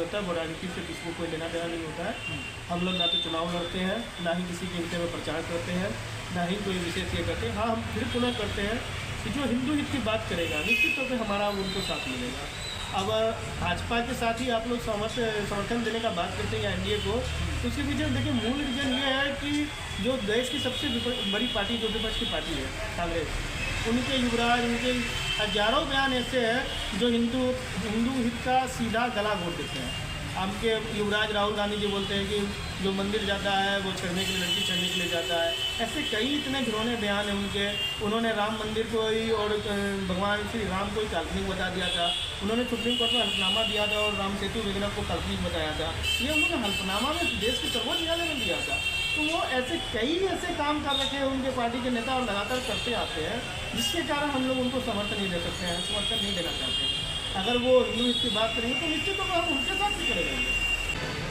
होता है, वो राजनीति से किसी को कोई लेना देना नहीं होता है। हम लोग ना तो चुनाव लड़ते हैं, ना ही किसी के विषय में प्रचार करते हैं, ना ही कोई विशेष ये करते हैं। हाँ, हम फिर पुनः करते हैं कि जो हिंदू हित की बात करेगा निश्चित तौर पर हमारा उनको साथ मिलेगा। अब भाजपा के साथ ही आप लोग समर्थन देने का बात करते हैं या एनडीए को, तो उसके पीछे देखिए मूल रीजन ये है कि जो देश की सबसे बड़ी पार्टी जो विपक्ष की पार्टी है कांग्रेस, उनके युवराज, उनके हजारों बयान ऐसे हैं जो हिंदू हित का सीधा गला घोट देते हैं। आपके युवराज राहुल गांधी जी बोलते हैं कि जो मंदिर जाता है वो चढ़ने के लिए, लड़की चढ़ने के लिए जाता है। ऐसे कई इतने घिनौने बयान हैं उनके। उन्होंने राम मंदिर को ही और भगवान श्री राम को ही काल्पनिक बता दिया था। उन्होंने सुप्रीम कोर्ट में हल्फनामा दिया था और राम सेतु योजना को काल्पनिक बताया था। ये उन्होंने हल्फनामा में देश के सर्वोच्च न्यायालय में दिया था। तो वो कई ऐसे काम कर रखे हैं उनके पार्टी के नेता और लगातार करते आते हैं, जिसके कारण हम लोग उनको समर्थन नहीं दे सकते हैं, समर्थन नहीं देना चाहते हैं। अगर वो हिंदू इसकी बात करेंगे तो निश्चित तौर पर हम उनके साथ भी खड़े रहेंगे।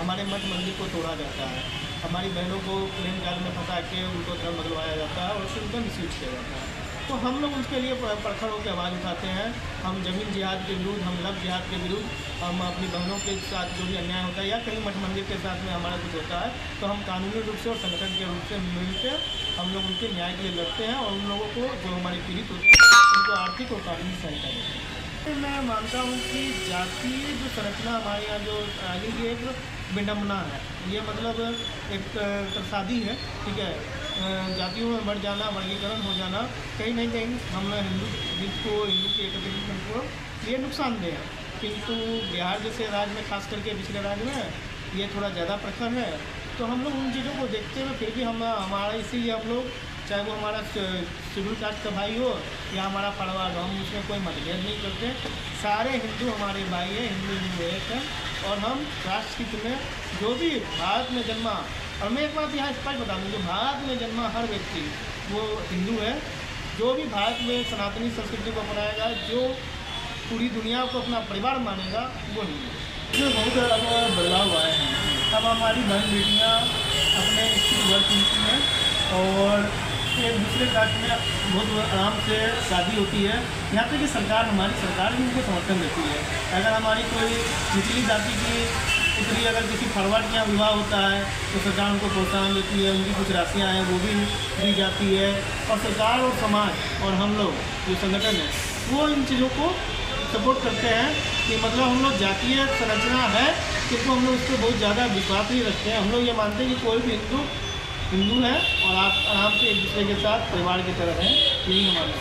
हमारे मठ मंदिर को तोड़ा जाता है, हमारी बहनों को प्रेम जाल में फंसा के उनको धर्म बदलवाया जाता है और फिर उनका मिसयूज किया जाता है। तो हम लोग उसके लिए प्रखर होकर आवाज़ उठाते हैं। हम जमीन जिहाद के विरुद्ध, हम लव जिहाद के विरुद्ध, हम अपनी बहनों के साथ जो भी अन्याय होता है या कहीं मठ मंदिर के साथ में हमारा कुछ होता है तो हम कानूनी रूप से और संगठन के रूप से मिलकर हम लोग उनके न्याय के लिए लड़ते हैं और उन लोगों को जो हमारे पीड़ित होते हैं उनको आर्थिक और कानूनी सहायता देते हैं। मैं मानता हूँ कि जातीय जो संरचना हमारे यहाँ जो आगे की एक विडम्बना है, ये मतलब एक प्रसादी है, ठीक है। जातियों में बढ़ जाना, वर्गीकरण हो जाना कहीं ना कहीं हम हिंदू हित को, हिंदू के एकत्रीकरण को ये नुकसानदेह है। किंतु बिहार जैसे राज्य में, खास करके पिछले राज्य में ये थोड़ा ज़्यादा प्रखर है। तो हम लोग उन चीज़ों को देखते हुए फिर भी हमारा इसीलिए हम लोग, चाहे वो हमारा शेड्यूल कास्ट का भाई हो या हमारा पड़वार हो, हम उसमें कोई मतभेद नहीं करते। सारे हिंदू हमारे भाई हैं, हिंदू एक हैं। और हम राष्ट्रहित में जो भी भारत में जन्मा, और मैं एक बात यहाँ स्पष्ट बता दूँ, जो भारत में जन्मा हर व्यक्ति वो हिंदू है। जो भी भारत में सनातनी संस्कृति को अपनाएगा, जो पूरी दुनिया को अपना परिवार मानेगा, वो हिंदू है। इसमें बहुत अब बदलाव आए हैं। अब हमारी बहन बेटियाँ अपने स्थिति वर्ग चुनती हैं और एक दूसरे कास्ट में बहुत आराम से शादी होती है। यहाँ तक कि हमारी सरकार भी उनको समर्थन देती है। अगर हमारी कोई निचली जाति की पुत्री अगर किसी फॉरवर्ड के यहाँ विवाह होता है तो सरकार उनको प्रोत्साहन देती है, उनकी कुछ राशियाँ हैं वो भी दी जाती है। और सरकार और समाज और हम लोग जो संगठन है वो इन चीज़ों को सपोर्ट करते हैं कि मतलब हम लोग जातीय संरचना है किंतु हम लोग उस पर बहुत ज़्यादा विश्वास नहीं रखते हैं। हम लोग ये मानते हैं कि कोई भी हिंदू है और आप आराम से एक दूसरे के साथ परिवार की तरह हैं। यही हमारा